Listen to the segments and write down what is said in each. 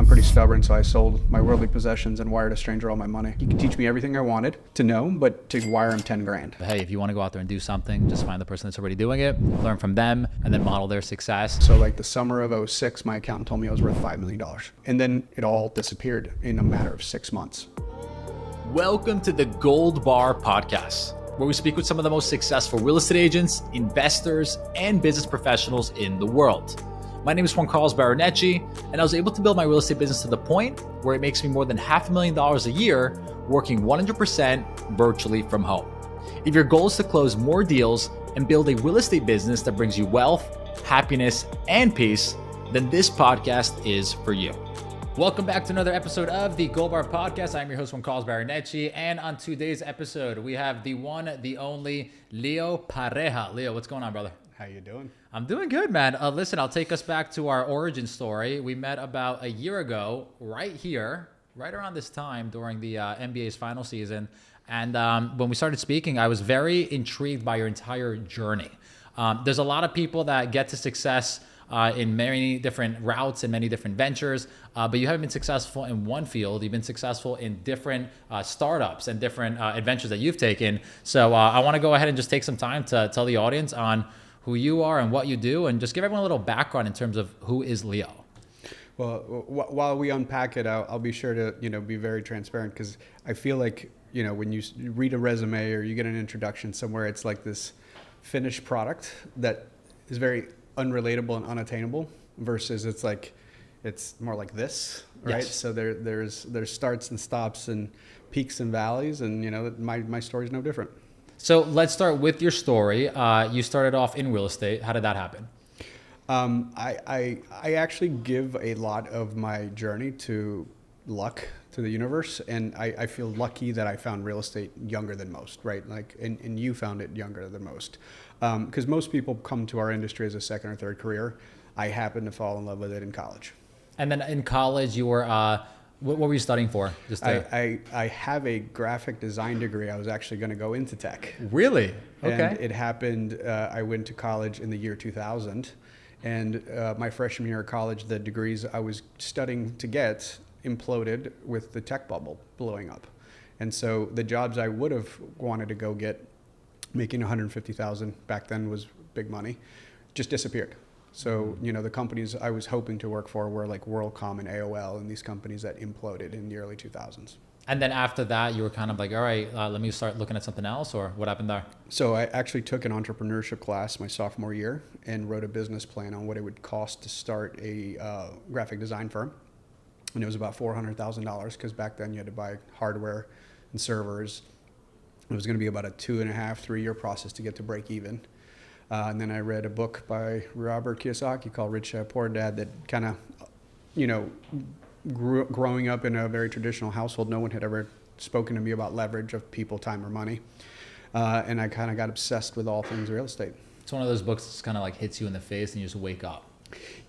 I'm pretty stubborn, so I sold my worldly possessions and wired a stranger all my money. He could teach me everything I wanted to know, but to wire him 10 grand. Hey, if you want to go out there and do something, just find the person that's already doing it, learn from them, and then model their success. So like the summer of 06, my accountant told me I was worth $5 million. And then it all disappeared in a matter of 6 months. Welcome to the Goldbar Podcast, where we speak with some of the most successful real estate agents, investors, and business professionals in the world. My name is Juan Carlos Baronecci, and I was able to build my real estate business to the point where it makes me more than $500,000 a year working 100% virtually from home. If your goal is to close more deals and build a real estate business that brings you wealth, happiness, and peace, then this podcast is for you. Welcome back to another episode of the Goldbar Podcast. I'm your host, Juan Carlos Baronecci, and on today's episode, we have the one, the only, Leo Pareja. Leo, what's going on, brother? How you doing? I'm doing good, man. Listen, I'll take us back to our origin story. We met about a year ago, right here, right around this time during the NBA's final season. And when we started speaking, I was very intrigued by your entire journey. There's a lot of people that get to success in many different routes and many different ventures, but you haven't been successful in one field. You've been successful in different startups and different adventures that you've taken. So I want to go ahead and just take some time to tell the audience on who you are and what you do, and just give everyone a little background in terms of who is Leo. Well, while we unpack it, I'll be sure to be very transparent, because I feel like when you read a resume or you get an introduction somewhere, it's like this finished product that is very unrelatable and unattainable, versus it's more like this, right? Yes. So there's starts and stops and peaks and valleys, and my story's no different. So let's start with your story. You started off in real estate. How did that happen? I actually give a lot of my journey to luck, to the universe, and I feel lucky that I found real estate younger than most, right? And you found it younger than most, because most people come to our industry as a second or third career. I happened to fall in love with it in college. And then in college, you were what were you studying for? I have a graphic design degree. I was actually going to go into tech. Really? Okay. And it happened, I went to college in the year 2000, and my freshman year of college, the degrees I was studying to get imploded with the tech bubble blowing up. And so the jobs I would have wanted to go get, making $150,000 back then was big money, just disappeared. So, the companies I was hoping to work for were like WorldCom and AOL, and these companies that imploded in the early 2000s. And then after that, you were kind of like, all right, let me start looking at something else, or what happened there? So I actually took an entrepreneurship class my sophomore year and wrote a business plan on what it would cost to start a graphic design firm. And it was about $400,000, because back then you had to buy hardware and servers. It was going to be about a 2.5, 3 year process to get to break even. And then I read a book by Robert Kiyosaki called Rich Dad Poor Dad that kind of, growing up in a very traditional household, no one had ever spoken to me about leverage of people, time, or money. And I kind of got obsessed with all things real estate. It's one of those books that's kind of like hits you in the face and you just wake up.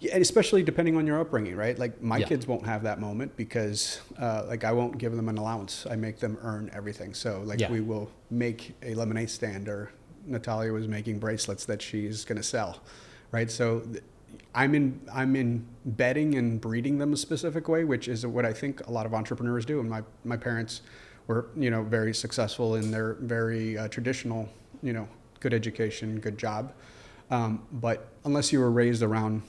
Yeah, and especially depending on your upbringing, right? Like my kids won't have that moment, because I won't give them an allowance. I make them earn everything. So we will make a lemonade stand, or Natalia was making bracelets that she's going to sell, right? So I'm embedding and breeding them a specific way, which is what I think a lot of entrepreneurs do. And my parents were, very successful in their very traditional, good education, good job. But unless you were raised around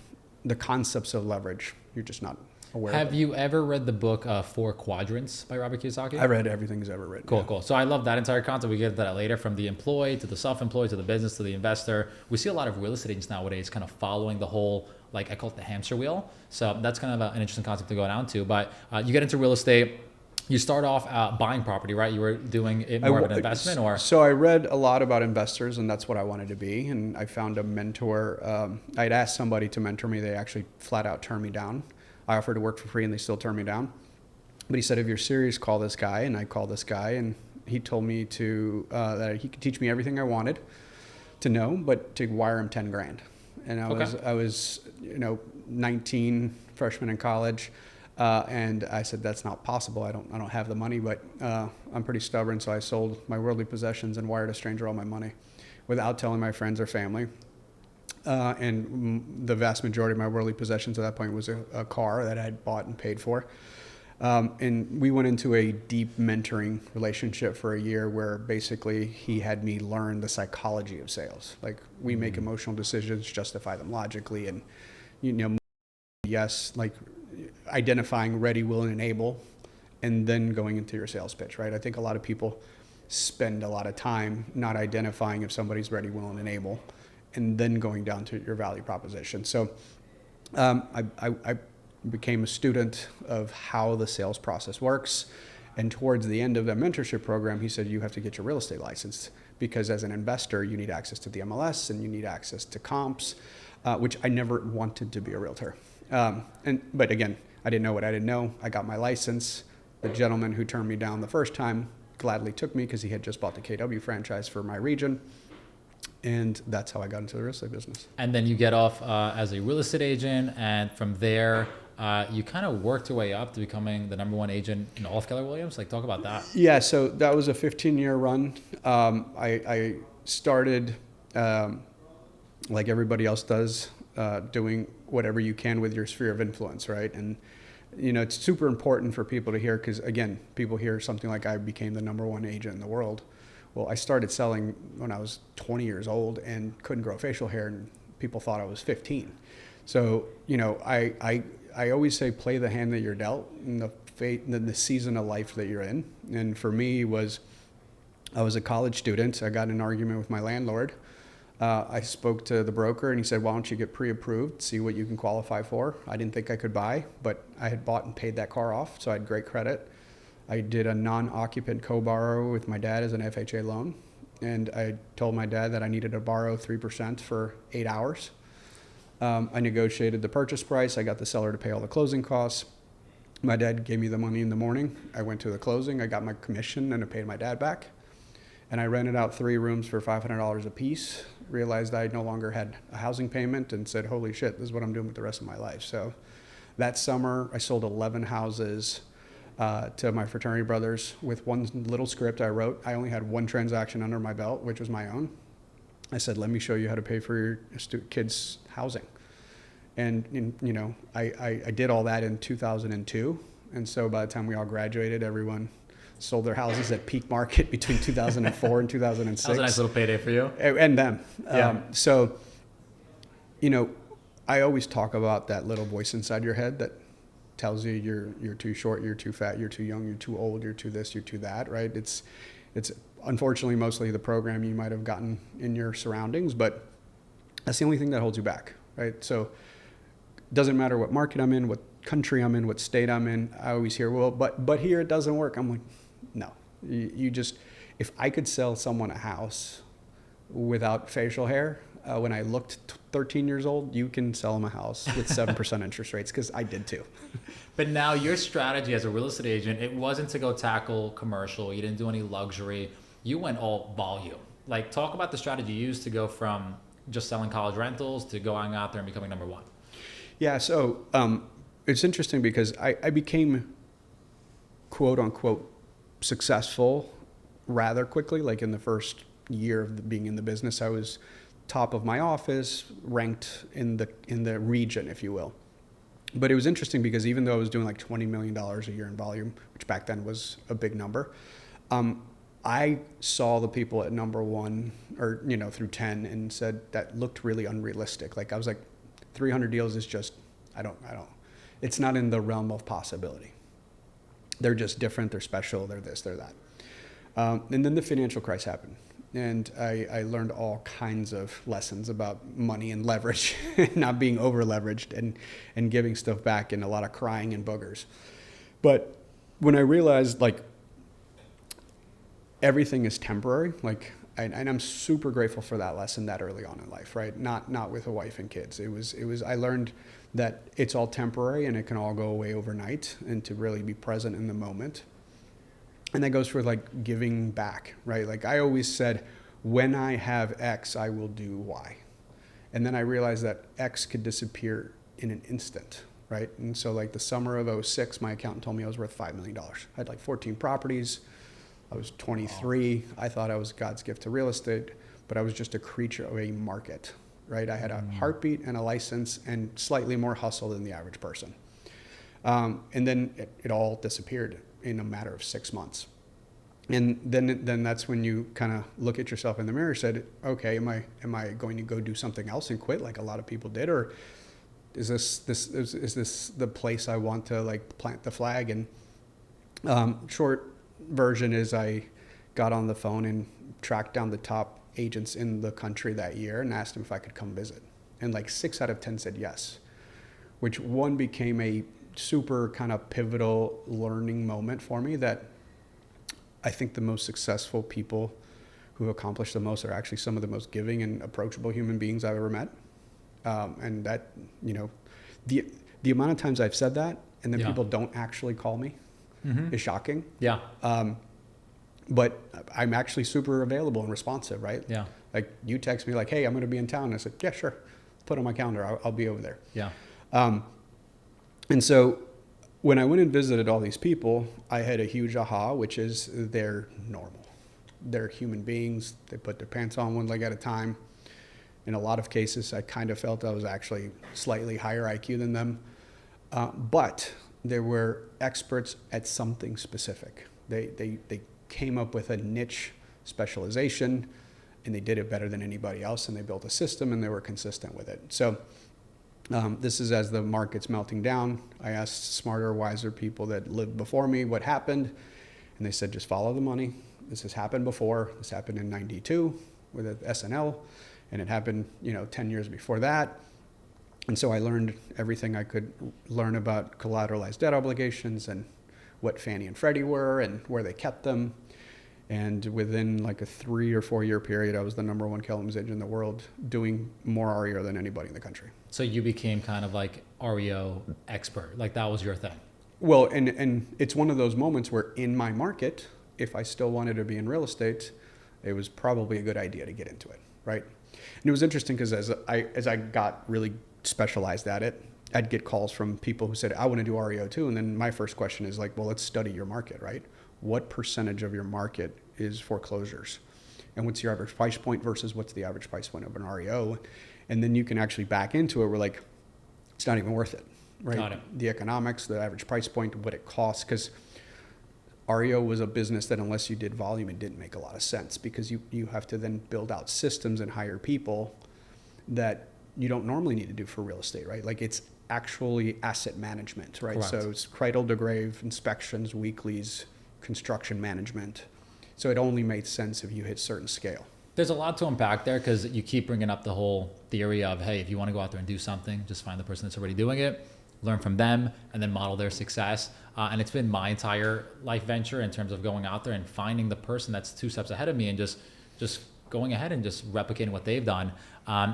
the concepts of leverage, you're just not aware of it. Have you ever read the book Four Quadrants by Robert Kiyosaki? I read everything he's ever written. Cool. So I love that entire concept. We get to that later, from the employed to the self-employed to the business to the investor. We see a lot of real estate agents nowadays kind of following the whole, I call it the hamster wheel. So that's kind of an interesting concept to go down to. But you get into real estate. You start off buying property, right? You were doing it more of an investment, or? So I read a lot about investors, and that's what I wanted to be. And I found a mentor. I'd asked somebody to mentor me. They actually flat out turned me down. I offered to work for free, and they still turned me down. But he said, if you're serious, call this guy. And I called this guy, and he told me that he could teach me everything I wanted to know, but to wire him 10 grand. And I was 19, freshman in college. And I said, that's not possible. I don't have the money, but I'm pretty stubborn. So I sold my worldly possessions and wired a stranger all my money without telling my friends or family. and the vast majority of my worldly possessions at that point was a car that I had bought and paid for. And we went into a deep mentoring relationship for a year where basically he had me learn the psychology of sales. Like, we make emotional decisions, justify them logically, and, yes, like identifying ready, willing, and able, and then going into your sales pitch, right? I think a lot of people spend a lot of time not identifying if somebody's ready, willing, and able, and then going down to your value proposition. So I became a student of how the sales process works. And towards the end of the mentorship program, he said, you have to get your real estate license, because as an investor, you need access to the MLS and you need access to comps, which I never wanted to be a realtor. But again, I didn't know what I didn't know. I got my license. The gentleman who turned me down the first time gladly took me because he had just bought the KW franchise for my region. And that's how I got into the real estate business. And then you get off as a real estate agent. And from there, you kind of worked your way up to becoming the #1 agent in all of Keller Williams. Like, talk about that. Yeah, so that was a 15-year run. I started, like everybody else does, doing whatever you can with your sphere of influence, right? And, it's super important for people to hear, because, again, people hear something like I became the #1 agent in the world. Well, I started selling when I was 20 years old and couldn't grow facial hair, and people thought I was 15. So, I always say, play the hand that you're dealt in the season of life that you're in. And for me I was a college student. I got in an argument with my landlord. I spoke to the broker and he said, why don't you get pre-approved, see what you can qualify for. I didn't think I could buy, but I had bought and paid that car off, so I had great credit. I did a non-occupant co-borrow with my dad as an FHA loan. And I told my dad that I needed to borrow 3% for 8 hours. I negotiated the purchase price. I got the seller to pay all the closing costs. My dad gave me the money in the morning. I went to the closing. I got my commission and I paid my dad back. And I rented out 3 rooms for $500 a piece, realized I no longer had a housing payment, and said, holy shit, this is what I'm doing with the rest of my life. So that summer, I sold 11 houses to my fraternity brothers with one little script I wrote. I only had one transaction under my belt, which was my own. I said, let me show you how to pay for your kids' housing. And, I did all that in 2002. And so by the time we all graduated, everyone sold their houses at peak market between 2004 and 2006. That was a nice little payday for you. And them. Yeah. So, I always talk about that little voice inside your head that tells you you're too short, you're too fat, you're too young, you're too old, you're too this, you're too that, right? It's unfortunately mostly the program you might have gotten in your surroundings, but that's the only thing that holds you back, right? So it doesn't matter what market I'm in, what country I'm in, what state I'm in. I always hear, well, but here it doesn't work. I'm like, no, you just, if I could sell someone a house without facial hair, when I looked 13 years old, you can sell them a house with 7% interest rates, because I did too. But now your strategy as a real estate agent, it wasn't to go tackle commercial. You didn't do any luxury. You went all volume. Like, talk about the strategy you used to go from just selling college rentals to going out there and becoming #1. Yeah, so it's interesting because I became quote unquote successful rather quickly. Like, in the first year of being in the business, I was top of my office, ranked in the region, if you will. But it was interesting because even though I was doing like $20 million a year in volume, which back then was a big number, I saw the people at #1 or, through 10 and said that looked really unrealistic. Like, I was like, 300 deals is just, it's not in the realm of possibility. They're just different. They're special. They're this, they're that. And then the financial crisis happened. And I learned all kinds of lessons about money and leverage, not being over leveraged and giving stuff back, and a lot of crying and boogers. But when I realized, like, everything is temporary, like, and I'm super grateful for that lesson that early on in life, right? Not with a wife and kids. It was I learned that it's all temporary and it can all go away overnight, and to really be present in the moment. And that goes for like giving back, right? Like, I always said, when I have X, I will do Y. And then I realized that X could disappear in an instant, right? And so like the summer of 2006, my accountant told me I was worth $5 million. I had like 14 properties. I was 23. I thought I was God's gift to real estate, but I was just a creature of a market. right? I had a heartbeat and a license and slightly more hustle than the average person. And then it all disappeared in a matter of 6 months. And then that's when you kind of look at yourself in the mirror and said, okay, am I going to go do something else and quit like a lot of people did? Or is this the place I want to like plant the flag? And short version is I got on the phone and tracked down the top agents in the country that year and asked them if I could come visit. And like 6 out of 10 said yes, which one became a super kind of pivotal learning moment for me that I think the most successful people who accomplish the most are actually some of the most giving and approachable human beings I've ever met. And that, the amount of times I've said that and then people don't actually call me is shocking. Yeah. But I'm actually super available and responsive, right? Yeah. Like you text me like, hey, I'm going to be in town. And I said, yeah, sure. Put on my calendar. I'll be over there. Yeah. And so when I went and visited all these people, I had a huge aha, which is they're normal. They're human beings. They put their pants on one leg at a time. In a lot of cases, I kind of felt I was actually slightly higher IQ than them. But they were experts at something specific. They came up with a niche specialization and they did it better than anybody else, and they built a system and they were consistent with it. So this is as the market's melting down. I asked smarter, wiser people that lived before me what happened, and they said, just follow the money. This has happened before. This happened in 92 with SNL, and it happened 10 years before that. And so I learned everything I could learn about collateralized debt obligations and what Fannie and Freddie were and where they kept them. And within like a 3 or 4 year period, I was the number 1 Kelly's agent in the world, doing more REO than anybody in the country. So you became kind of like REO expert, like that was your thing. Well, and it's one of those moments where in my market, if I still wanted to be in real estate, it was probably a good idea to get into it, right? And it was interesting because as I got really specialized at it, I'd get calls from people who said, I want to do REO too. And then my first question is like, well, let's study your market, right? What percentage of your market is foreclosures? And what's your average price point versus what's the average price point of an REO? And then you can actually back into it. We're like, it's not even worth it, right? Got it. The economics, the average price point, what it costs, because REO was a business that unless you did volume, it didn't make a lot of sense because you have to then build out systems and hire people that you don't normally need to do for real estate, right? Like it's actually asset management, right? Correct. So it's cradle to grave, inspections, weeklies, construction management. So it only made sense if you hit certain scale. There's a lot to unpack there because you keep bringing up the whole theory of, hey, if you want to go out there and do something, just find the person that's already doing it, learn from them, and then model their success. And it's been my entire life venture in terms of going out there and finding the person that's 2 steps ahead of me and just going ahead and just replicating what they've done.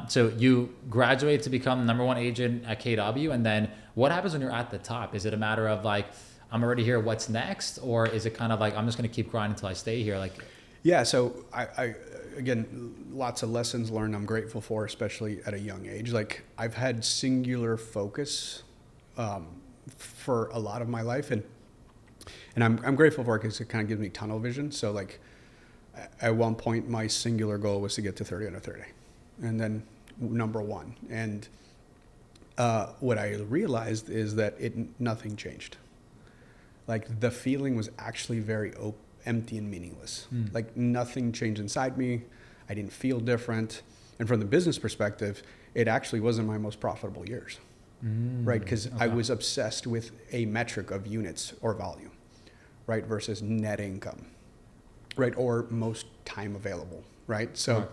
So you graduate to become number 1 agent at KW. And then what happens when you're at the top? Is it a matter of like, I'm already here, what's next? Or is it kind of like, I'm just going to keep grinding until I stay here? Like, yeah. So I again, lots of lessons learned I'm grateful for, especially at a young age. Like I've had singular focus for a lot of my life. And I'm grateful for it because it kind of gives me tunnel vision. So like at one point, my singular goal was to get to 30 under 30 and then number 1. And what I realized is that nothing changed. Like the feeling was actually very empty and meaningless. Like nothing changed inside me. I didn't feel different. And from the business perspective, it actually wasn't my most profitable years, right? Because I was obsessed with a metric of units or volume, right? Versus net income, right? Or most time available, right? So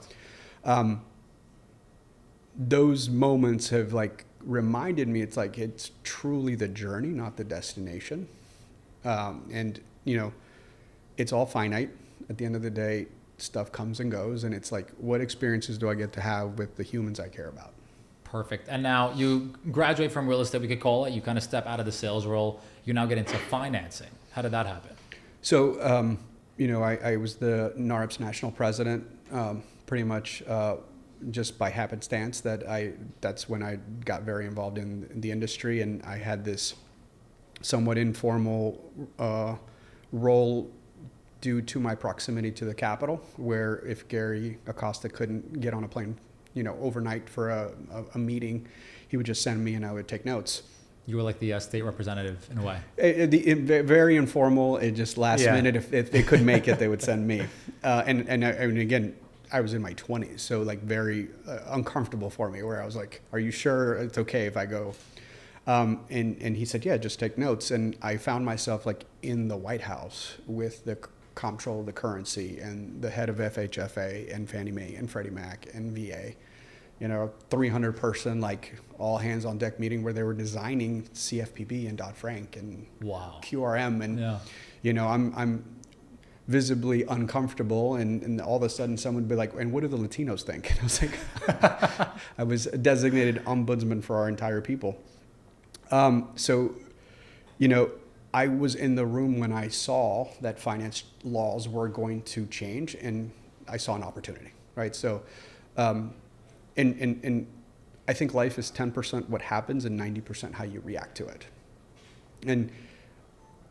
those moments have like reminded me, it's truly the journey, not the destination. And it's all finite. At the end of the day, stuff comes and goes, and it's like, what experiences do I get to have with the humans I care about? Perfect. And now you graduate from real estate, we could call it. You kind of step out of the sales role. You now get into financing. How did that happen? So, I was the NARP's national president, pretty much just by happenstance. That's when I got very involved in the industry, and I had this somewhat informal role due to my proximity to the Capitol, where if Gary Acosta couldn't get on a plane overnight for a meeting, he would just send me and I would take notes. You were like the state representative in a way. Very informal. It just last minute. If they couldn't make it, they would send me. And again, I was in my 20s, so like very uncomfortable for me. Where I was like, "Are you sure it's okay if I go?" And he said, "Yeah, just take notes." And I found myself like in the White House with the comptroller of the currency and the head of FHFA and Fannie Mae and Freddie Mac and VA. 300 person, like all hands on deck meeting where they were designing CFPB and Dodd-Frank and QRM. And, I'm visibly uncomfortable. And all of a sudden someone would be like, "And what do the Latinos think?" And I was like, I was designated ombudsman for our entire people. So, I was in the room when I saw that finance laws were going to change, and I saw an opportunity, right? So, and I think life is 10% what happens and 90% how you react to it. And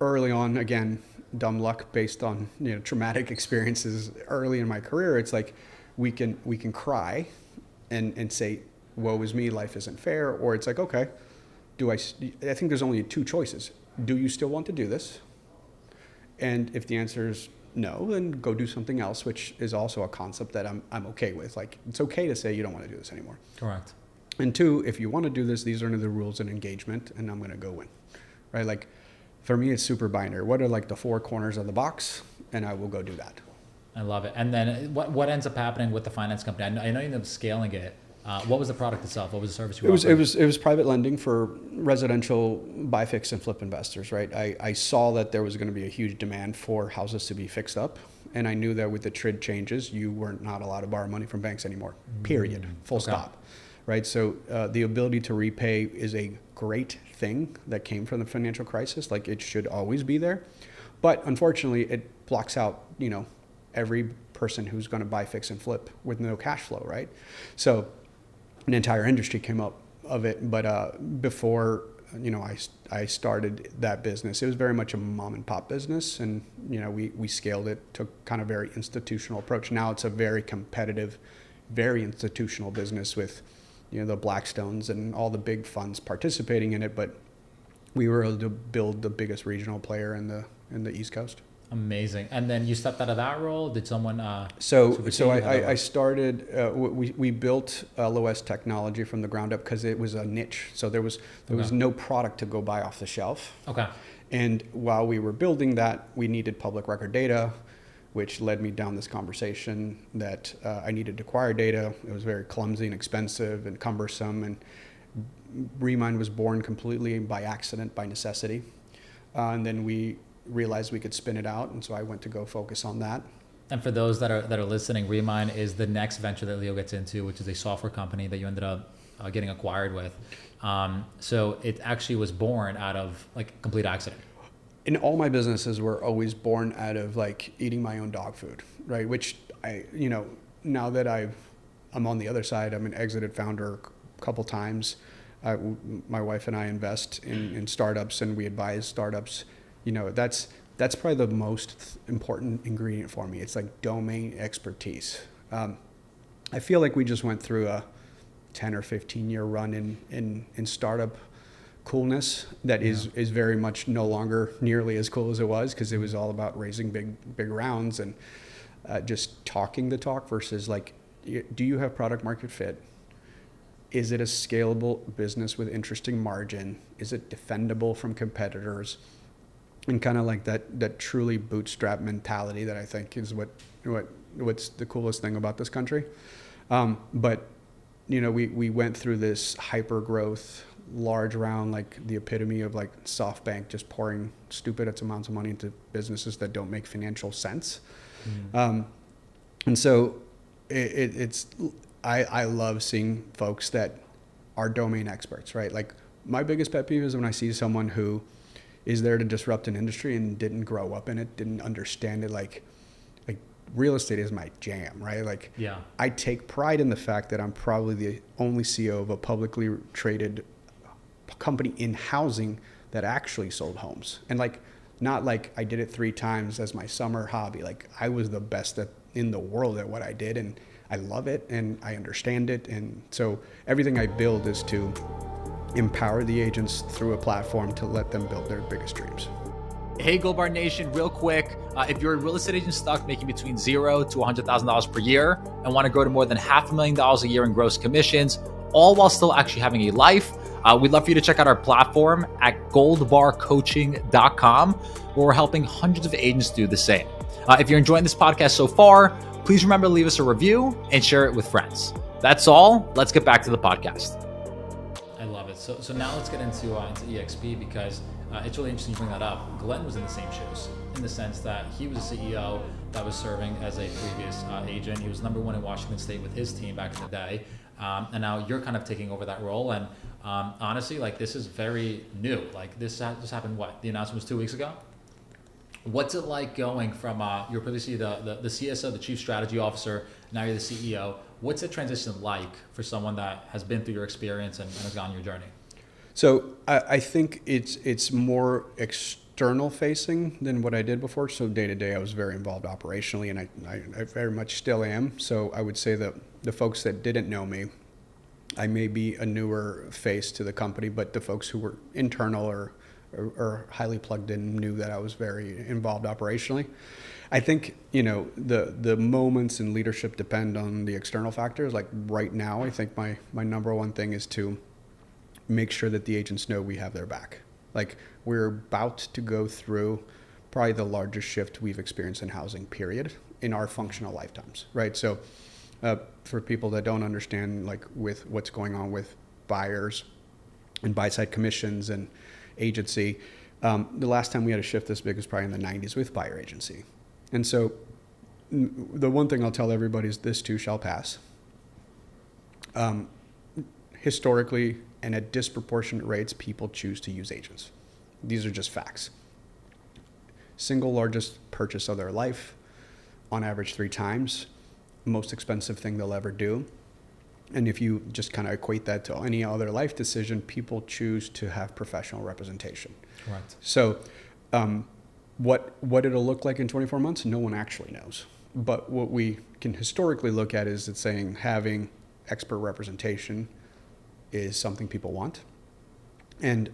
early on, again, dumb luck based on traumatic experiences early in my career. It's like we can cry and say, "Woe is me, life isn't fair," or it's like, okay, I think there's only two choices. Do you still want to do this? And if the answer is no, then go do something else, which is also a concept that I'm okay with. Like, it's okay to say you don't want to do this anymore. Correct. And two, if you want to do this, these are the rules and engagement, and I'm going to go win, right? Like, for me, it's super binary. What are like the four corners of the box? And I will go do that. I love it. And then what ends up happening with the finance company? I know you end up scaling it. What was the product itself? What was the service you offered? It was private lending for residential buy, fix, and flip investors, right? I saw that there was going to be a huge demand for houses to be fixed up, and I knew that with the TRID changes, you were not allowed to borrow money from banks anymore, period, full stop, right? So the ability to repay is a great thing that came from the financial crisis. Like, it should always be there, but unfortunately, it blocks out, every person who's going to buy, fix, and flip with no cash flow, right? So an entire industry came up of it, but before I started that business, it was very much a mom and pop business, and we scaled it, took kind of very institutional approach. Now it's a very competitive, very institutional business with the Blackstones and all the big funds participating in it, but we were able to build the biggest regional player in the East Coast. Amazing. And then you stepped out of that role. Did someone? So I started. We built LOS technology from the ground up because it was a niche. So there was no product to go buy off the shelf. Okay. And while we were building that, we needed public record data, which led me down this conversation that I needed to acquire data. It was very clumsy and expensive and cumbersome. And Remind was born completely by accident, by necessity. And then we realized we could spin it out, and so I went to go focus on that. And for those that are listening, Remind is the next venture that Leo gets into, which is a software company that you ended up getting acquired with. So it actually was born out of like complete accident. And all my businesses were always born out of like eating my own dog food, right? Which now that I'm on the other side, I'm an exited founder a couple times. My wife and I invest in startups, and we advise startups. That's probably the most important ingredient for me. It's like domain expertise. I feel like we just went through a 10 or 15 year run in startup coolness that is very much no longer nearly as cool as it was, because it was all about raising big rounds and just talking the talk versus like, do you have product market fit? Is it a scalable business with interesting margin? Is it defendable from competitors? And kind of like that truly bootstrap mentality that I think is what's the coolest thing about this country. But we went through this hyper growth, large round, like the epitome of like SoftBank just pouring stupid amounts of money into businesses that don't make financial sense. And so I love seeing folks that are domain experts, right? Like, my biggest pet peeve is when I see someone who is there to disrupt an industry and didn't grow up in it, didn't understand it. Like real estate is my jam, right? Like, I take pride in the fact that I'm probably the only CEO of a publicly traded company in housing that actually sold homes. And like, not like I did it 3 times as my summer hobby. Like, I was the best in the world at what I did, and I love it and I understand it. And so everything I build is to empower the agents through a platform to let them build their biggest dreams. Hey, Goldbar Nation, real quick. If you're a real estate agent stuck making between $0 to $100,000 per year and want to grow to more than $500,000 a year in gross commissions, all while still actually having a life, we'd love for you to check out our platform at goldbarcoaching.com, where we're helping hundreds of agents do the same. If you're enjoying this podcast so far, please remember to leave us a review and share it with friends. That's all. Let's get back to the podcast. I love it. So now let's get into EXP, because it's really interesting you bring that up. Glenn was in the same shoes, in the sense that he was a CEO that was serving as a previous agent. He was number one in Washington State with his team back in the day. And now you're kind of taking over that role. And honestly, like, this is very new. Like, this just happened, what? The announcement was 2 weeks ago? What's it like going from, you're previously the CSO, the Chief Strategy Officer, now you're the CEO. What's the transition like for someone that has been through your experience and has gone your journey? So I think it's more external facing than what I did before. So day to day, I was very involved operationally, and I very much still am. So I would say that the folks that didn't know me, I may be a newer face to the company, but the folks who were internal or highly plugged in knew that I was very involved operationally. I think, the moments in leadership depend on the external factors. Like right now, I think my number one thing is to make sure that the agents know we have their back. Like, we're about to go through probably the largest shift we've experienced in housing, period, in our functional lifetimes, right? So for people that don't understand, like, with what's going on with buyers and buy-side commissions and agency, the last time we had a shift this big was probably in the 90s with buyer agency. And so the one thing I'll tell everybody is this too shall pass. Historically, and at disproportionate rates, people choose to use agents. These are just facts. Single largest purchase of their life, on average 3 times, most expensive thing they'll ever do. And if you just kind of equate that to any other life decision, people choose to have professional representation. Correct. So what it'll look like in 24 months, no one actually knows. But what we can historically look at is it's saying having expert representation is something people want. And,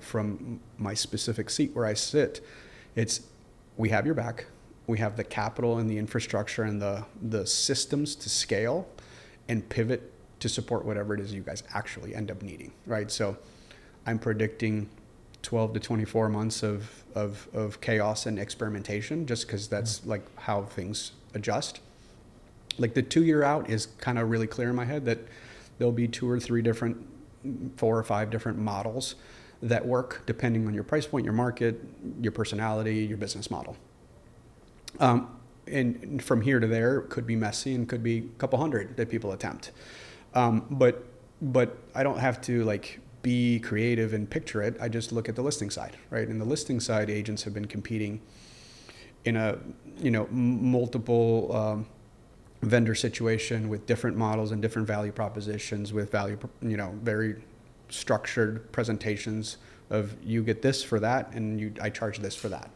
from my specific seat where I sit, it's, we have your back. We have the capital and the infrastructure and the systems to scale and pivot to support whatever it is you guys actually end up needing, right? So I'm predicting 12 to 24 months of chaos and experimentation, just because that's like how things adjust. Like, the 2-year out is kind of really clear in my head that there'll be 2 or 3 different, 4 or 5 different models that work depending on your price point, your market, your personality, your business model. And from here to there, it could be messy and could be a couple hundred that people attempt. But I don't have to like be creative and picture it. I just look at the listing side, right? And the listing side, agents have been competing in a multiple vendor situation with different models and different value propositions with value, very structured presentations of you get this for that and I charge this for that.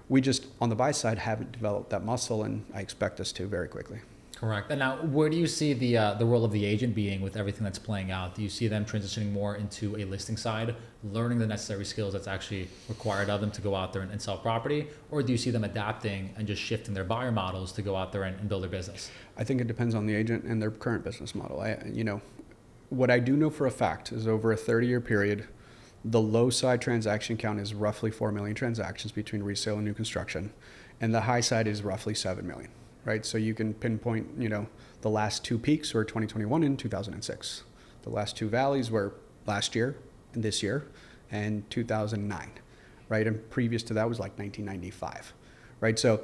We just, on the buy side, haven't developed that muscle, and I expect us to very quickly. Correct. And now, where do you see the role of the agent being with everything that's playing out? Do you see them transitioning more into a listing side, learning the necessary skills that's actually required of them to go out there and sell property? Or do you see them adapting and just shifting their buyer models to go out there and build their business? I think it depends on the agent and their current business model. What I do know for a fact is over a 30-year period, the low side transaction count is roughly 4 million transactions between resale and new construction. And the high side is roughly 7 million. Right, so you can pinpoint, the last 2 peaks were 2021 and 2006. The last 2 valleys were last year and this year, and 2009, right? And previous to that was like 1995, right? So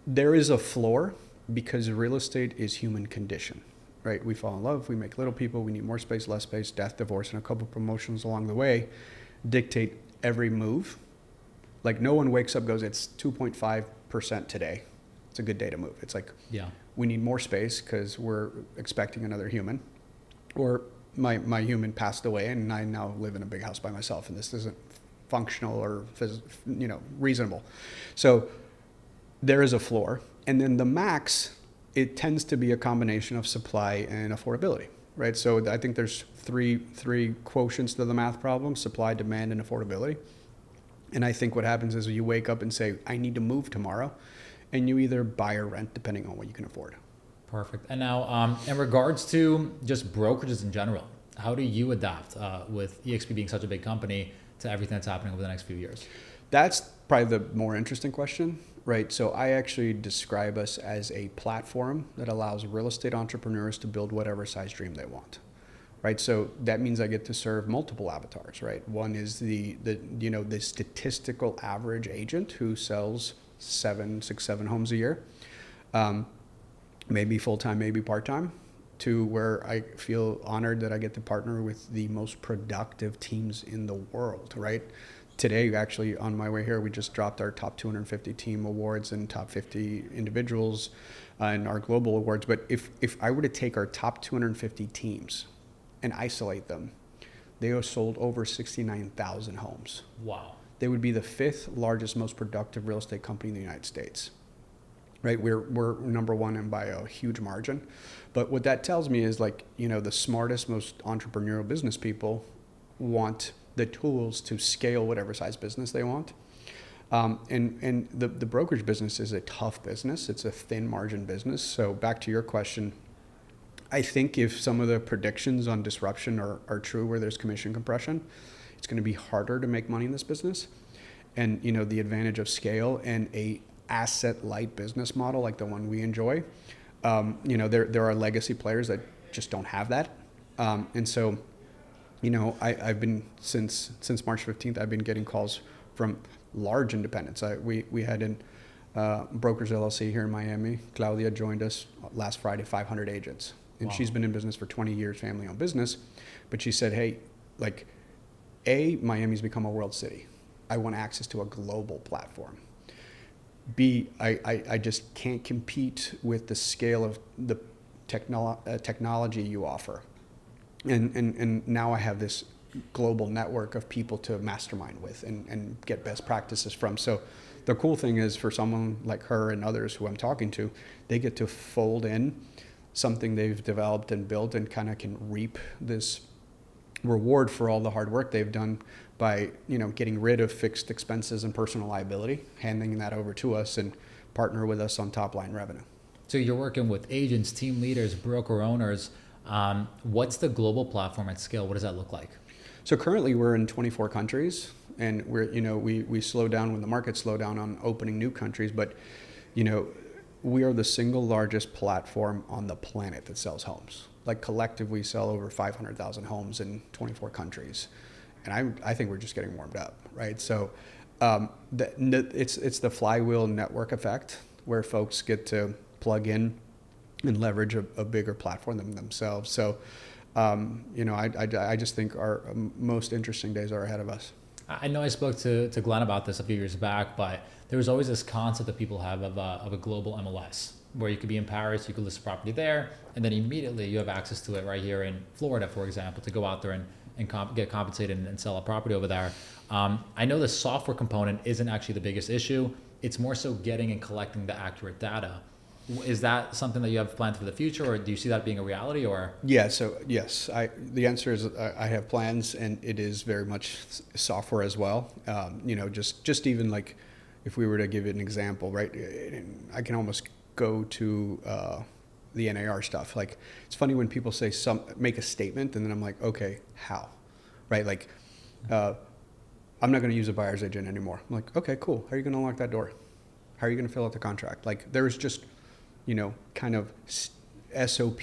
there is a floor because real estate is human condition, right? We fall in love, we make little people, we need more space, less space, death, divorce, and a couple promotions along the way dictate every move. Like, no one wakes up and goes, it's 2.5% today. It's a good day to move. It's like, we need more space because we're expecting another human, or my human passed away and I now live in a big house by myself, and this isn't functional or reasonable. So there is a floor, and then the max it tends to be a combination of supply and affordability, right? So I think there's three quotients to the math problem: supply, demand, and affordability. And I think what happens is you wake up and say, I need to move tomorrow, and you either buy or rent depending on what you can afford. Perfect. And now, in regards to just brokerages in general, how do you adapt with EXP being such a big company to everything that's happening over the next few years? That's probably the more interesting question, right? So I actually describe us as a platform that allows real estate entrepreneurs to build whatever size dream they want, right? So that means I get to serve multiple avatars, right? One is the statistical average agent who sells 6, 7 homes a year, maybe full-time, maybe part-time, to where I feel honored that I get to partner with the most productive teams in the world, right? Today, actually, on my way here, we just dropped our top 250 team awards and top 50 individuals in our global awards. But if I were to take our top 250 teams and isolate them, they have sold over 69,000 homes. Wow. They would be the 5th largest, most productive real estate company in the United States. Right, we're number one and by a huge margin. But what that tells me is, like, the smartest, most entrepreneurial business people want the tools to scale whatever size business they want. And the brokerage business is a tough business. It's a thin margin business. So back to your question, I think if some of the predictions on disruption are true, where there's commission compression, it's going to be harder to make money in this business. And the advantage of scale and a asset-light business model like the one we enjoy, there are legacy players that just don't have that, and so I've been since March 15th I've been getting calls from large independents. We had in Brokers LLC here in Miami. Claudia joined us last Friday, 500 agents, and wow. She's been in business for 20 years, family-owned business, but she said, hey, like, Miami's become a world city. I want access to a global platform. B, I just can't compete with the scale of the technology you offer. And now I have this global network of people to mastermind with and get best practices from. So the cool thing is, for someone like her and others who I'm talking to, they get to fold in something they've developed and built and kind of can reap this reward for all the hard work they've done by getting rid of fixed expenses and personal liability, handing that over to us and partner with us on top line revenue. So you're working with agents, team leaders, broker owners. What's the global platform at scale? What does that look like? So currently we're in 24 countries, and we slow down when the markets slow down on opening new countries, but we are the single largest platform on the planet that sells homes. Like, collectively, we sell over 500,000 homes in 24 countries. And I think we're just getting warmed up, right? So it's the flywheel network effect, where folks get to plug in and leverage a bigger platform than themselves. So, I just think our most interesting days are ahead of us. I know I spoke to Glenn about this a few years back, but there was always this concept that people have of a global MLS, where you could be in Paris, you could list a property there, and then immediately you have access to it right here in Florida, for example, to go out there and get compensated and sell a property over there. I know the software component isn't actually the biggest issue. It's more so getting and collecting the accurate data. Is that something that you have planned for the future, or do you see that being a reality? Or yeah, so yes, the answer is I have plans, and it is very much software as well. Just even like, if we were to give it an example, right? I can almost go to the NAR stuff. Like, it's funny when people say make a statement, and then I'm like, okay, how, right? Like, I'm not going to use a buyer's agent anymore. I'm like, okay, cool. How are you going to unlock that door? How are you going to fill out the contract? Like, there's just kind of SOP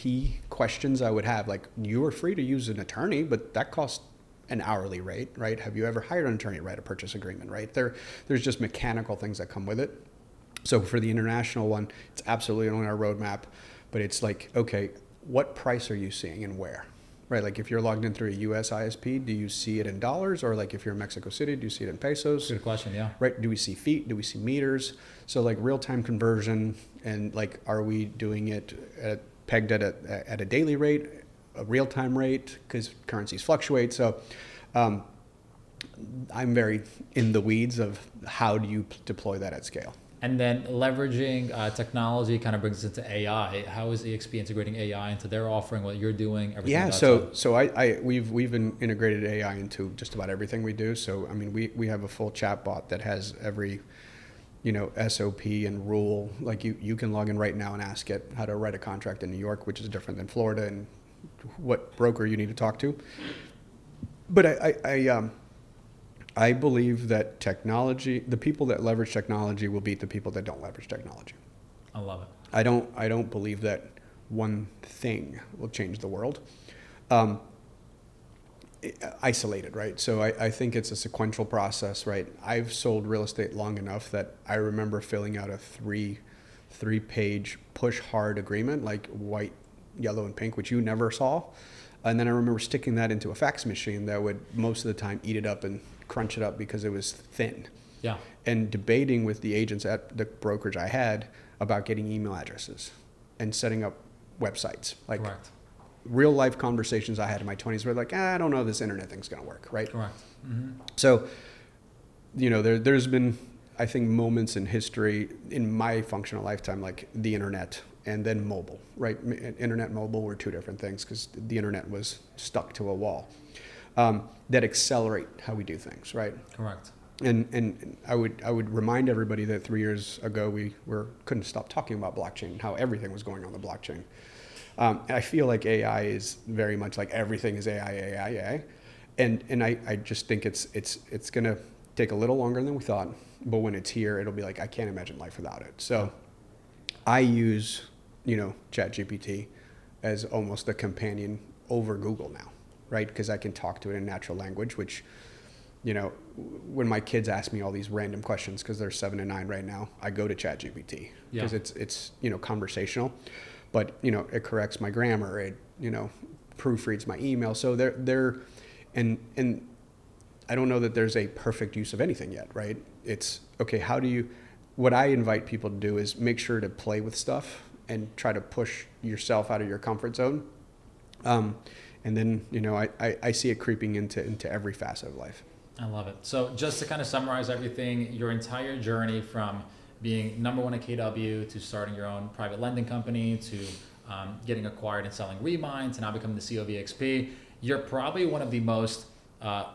questions I would have. Like, you are free to use an attorney, but that costs an hourly rate, right? Have you ever hired an attorney to write a purchase agreement, right? There's just mechanical things that come with it. So for the international one, it's absolutely on our roadmap, but it's like, okay, what price are you seeing and where, right? Like, if you're logged in through a US ISP, do you see it in dollars? Or like, if you're in Mexico City, do you see it in pesos? Good question, yeah. Right, do we see feet? Do we see meters? So like, real-time conversion, and like, are we doing it pegged at a daily rate, a real-time rate, because currencies fluctuate. So I'm very in the weeds of how do you deploy that at scale. And then leveraging technology kind of brings us into AI. How is EXP integrating AI into their offering, what you're doing, everything? Yeah, so we've integrated AI into just about everything we do. So I mean, we have a full chat bot that has every, SOP and rule. Like you can log in right now and ask it how to write a contract in New York, which is different than Florida, and what broker you need to talk to. But I believe that the people that leverage technology will beat the people that don't leverage technology. I love it. I don't believe that one thing will change the world. Isolated, right? So I think it's a sequential process, right? I've sold real estate long enough that I remember filling out a three-page push hard agreement, like white, yellow, and pink, which you never saw. And then I remember sticking that into a fax machine that would most of the time eat it up and crunch it up because it was thin. Yeah. And debating with the agents at the brokerage I had about getting email addresses and setting up websites. Like Correct. Real life conversations I had in my 20s were like, I don't know if this internet thing's going to work, right? Correct. Mm-hmm. So, there's been, I think, moments in history in my functional lifetime, like the internet and then mobile, right? Internet and mobile were two different things because the internet was stuck to a wall, that accelerate how we do things, right? Correct. And I would remind everybody that 3 years ago we couldn't stop talking about blockchain and how everything was going on the blockchain. And I feel like AI is very much like everything is AI. And I just think it's going to take a little longer than we thought, but when it's here, it'll be like, I can't imagine life without it. So I use, ChatGPT as almost a companion over Google now, right? Because I can talk to it in natural language, which, when my kids ask me all these random questions, because they're 7 and 9 right now, I go to ChatGPT because it's conversational. But, it corrects my grammar. It, proofreads my email. So and I don't know that there's a perfect use of anything yet, right? It's, okay, what I invite people to do is make sure to play with stuff and try to push yourself out of your comfort zone. And then, I see it creeping into every facet of life. I love it. So just to kind of summarize everything, your entire journey from being number one at KW to starting your own private lending company to getting acquired and selling Remind to now becoming the CEO of EXP, you're probably one of the most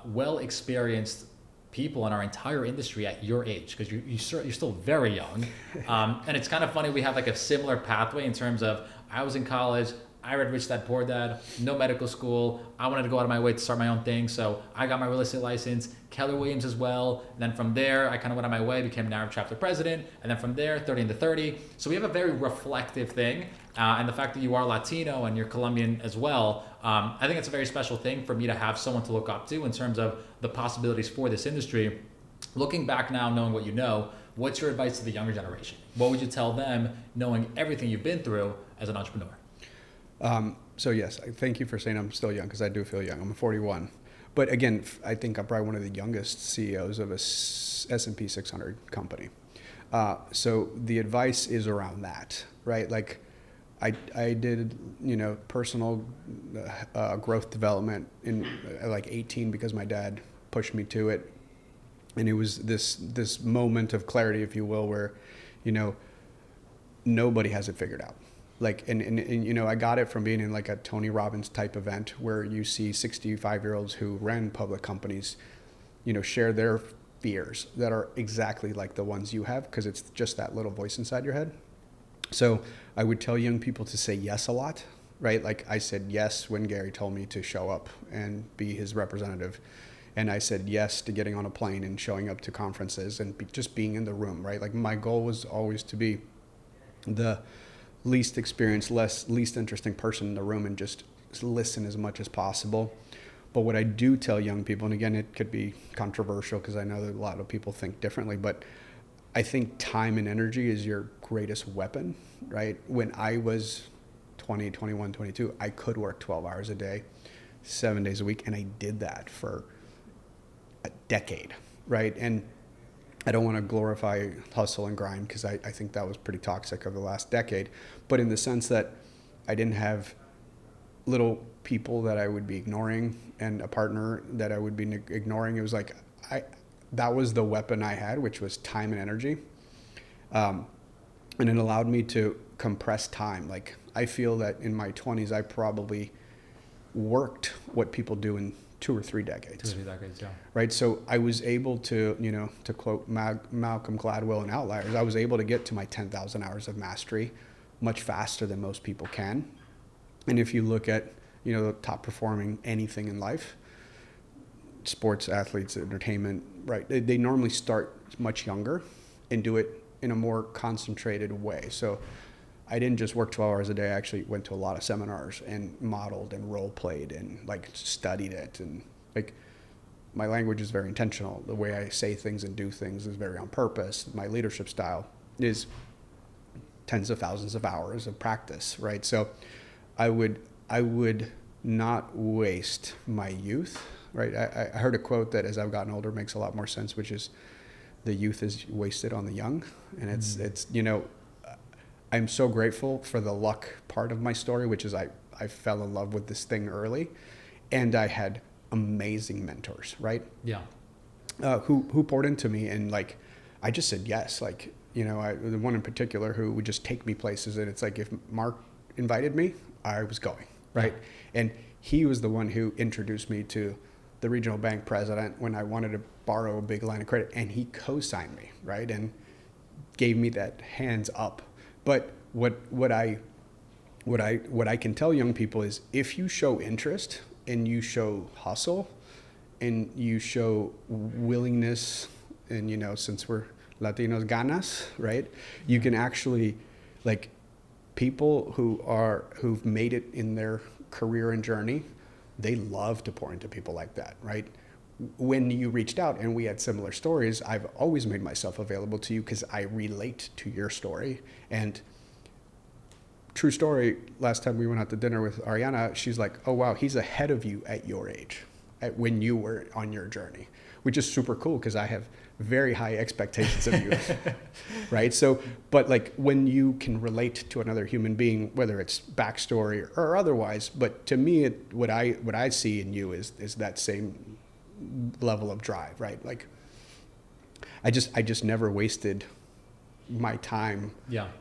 well-experienced people in our entire industry at your age, because you're still very young. And it's kind of funny, we have like a similar pathway in terms of, I was in college, I read Rich Dad Poor Dad, no medical school. I wanted to go out of my way to start my own thing. So I got my real estate license, Keller Williams as well. And then from there, I kind of went on my way, became Narrow Chapter president. And then from there, 30 into 30. So we have a very reflective thing. And the fact that you are Latino and you're Colombian as well, I think it's a very special thing for me to have someone to look up to in terms of the possibilities for this industry. Looking back now, knowing what you know, what's your advice to the younger generation? What would you tell them, knowing everything you've been through as an entrepreneur? So yes, thank you for saying I'm still young, because I do feel young. I'm 41. But again, I think I'm probably one of the youngest CEOs of a S&P 600 company. So the advice is around that, right? Like I did, personal growth development in like 18 because my dad pushed me to it. And it was this moment of clarity, if you will, where, nobody has it figured out. Like, and I got it from being in like a Tony Robbins type event where you see 65-year-olds who ran public companies, share their fears that are exactly like the ones you have, because it's just that little voice inside your head. So I would tell young people to say yes a lot, right? Like I said yes when Gary told me to show up and be his representative. And I said yes to getting on a plane and showing up to conferences and just being in the room, right? Like my goal was always to be the least experienced, least interesting person in the room and just listen as much as possible. But what I do tell young people, and again, it could be controversial because I know that a lot of people think differently, but I think time and energy is your greatest weapon, right? When I was 20, 21, 22, I could work 12 hours a day, 7 days a week, and I did that for a decade, right? And I don't want to glorify hustle and grind because I think that was pretty toxic over the last decade, but in the sense that I didn't have little people that I would be ignoring and a partner that I would be ignoring. It was like that was the weapon I had, which was time and energy. And it allowed me to compress time. Like, I feel that in my 20s, I probably worked what people do in 2 or 3 decades. 2 or 3 decades, yeah. Right. So I was able to, to quote Malcolm Gladwell in Outliers, I was able to get to my 10,000 hours of mastery much faster than most people can. And if you look at, the top performing anything in life, sports, athletes, entertainment, right, they normally start much younger and do it in a more concentrated way. So I didn't just work 12 hours a day. I actually went to a lot of seminars and modeled and role played and studied it. And my language is very intentional. The way I say things and do things is very on purpose. My leadership style is tens of thousands of hours of practice, right? So I would not waste my youth, right? I heard a quote that as I've gotten older makes a lot more sense, which is, the youth is wasted on the young. And it's I'm so grateful for the luck part of my story, which is I fell in love with this thing early, and I had amazing mentors, right? Yeah. Who poured into me, and I just said yes. The one in particular who would just take me places, and it's if Mark invited me, I was going, right? Yeah. And he was the one who introduced me to the regional bank president when I wanted to borrow a big line of credit, and he co-signed me, right? And gave me that hands up. But what I can tell young people is, if you show interest and you show hustle and you show willingness, and since we're Latinos, ganas, right? You can actually, people who've made it in their career and journey, they love to pour into people like that, right? When you reached out and we had similar stories, I've always made myself available to you because I relate to your story. And true story, last time we went out to dinner with Ariana, she's like, oh, wow, he's ahead of you at your age, when you were on your journey, which is super cool because I have very high expectations of you, right? So, but when you can relate to another human being, whether it's backstory or otherwise, but to me, what I see in you is that same level of drive, right? I just never wasted my time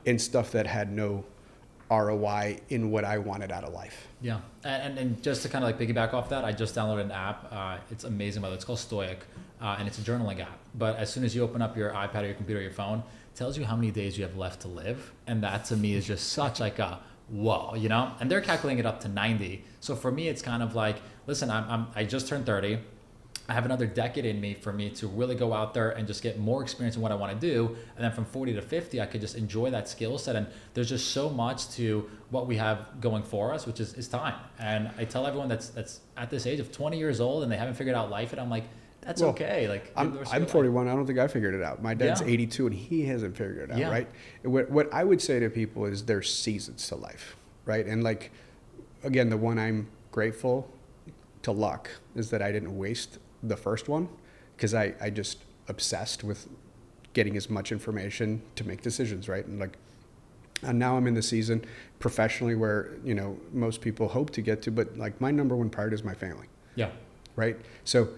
in stuff that had no ROI in what I wanted out of life. Yeah, and just to kind of piggyback off that, I just downloaded an app. It's amazing, by the way. It's called Stoic, and it's a journaling app. But as soon as you open up your iPad or your computer or your phone, it tells you how many days you have left to live. And that to me is just such a whoa, And they're calculating it up to 90. So for me, it's kind of listen, I just turned 30. I have another decade in me for me to really go out there and just get more experience in what I want to do. And then from 40 to 50, I could just enjoy that skill set. And there's just so much to what we have going for us, which is time. And I tell everyone that's at this age of 20 years old and they haven't figured out life, and I'm that's okay. I'm 41. I don't think I figured it out. My dad's 82 and he hasn't figured it out, right? What I would say to people is there's seasons to life, right? And again, the one I'm grateful to luck is that I didn't waste the first one, because I just obsessed with getting as much information to make decisions, right? And now I'm in the season professionally where most people hope to get to, but my number one priority is my family. Yeah. Right. So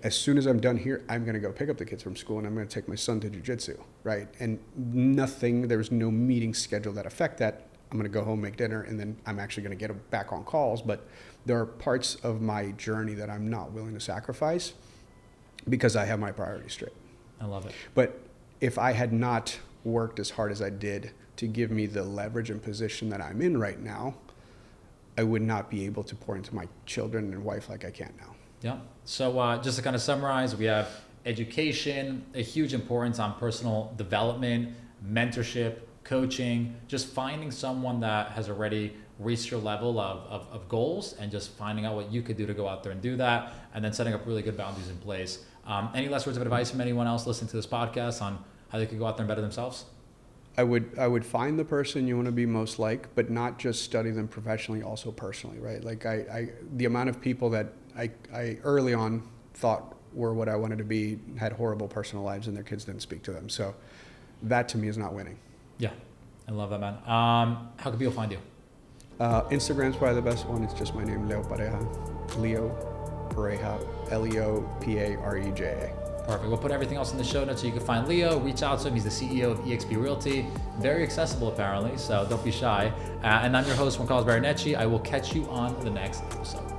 as soon as I'm done here, I'm going to go pick up the kids from school and I'm going to take my son to jiu-jitsu, right? And there's no meeting scheduled that affect that. I'm going to go home, make dinner, and then I'm actually going to get back on calls. But there are parts of my journey that I'm not willing to sacrifice because I have my priorities straight. I love it. But if I had not worked as hard as I did to give me the leverage and position that I'm in right now, I would not be able to pour into my children and wife like I can now. Yeah. So just to kind of summarize, we have education, a huge importance on personal development, mentorship, coaching, just finding someone that has already reached your level of goals and just finding out what you could do to go out there and do that, and then setting up really good boundaries in place. Any last words of advice from anyone else listening to this podcast on how they could go out there and better themselves? I would find the person you want to be most like, but not just study them professionally, also personally, right? The amount of people that I early on thought were what I wanted to be had horrible personal lives and their kids didn't speak to them. So that to me is not winning. Yeah, I love that, man. How can people find you? Instagram's probably the best one. It's just my name, Leo Pareja. Leo Pareja, Leopareja. Perfect. We'll put everything else in the show notes so you can find Leo. Reach out to him. He's the CEO of eXp Realty. Very accessible, apparently, so don't be shy. And I'm your host, Juan Carlos Baronecci. I will catch you on the next episode.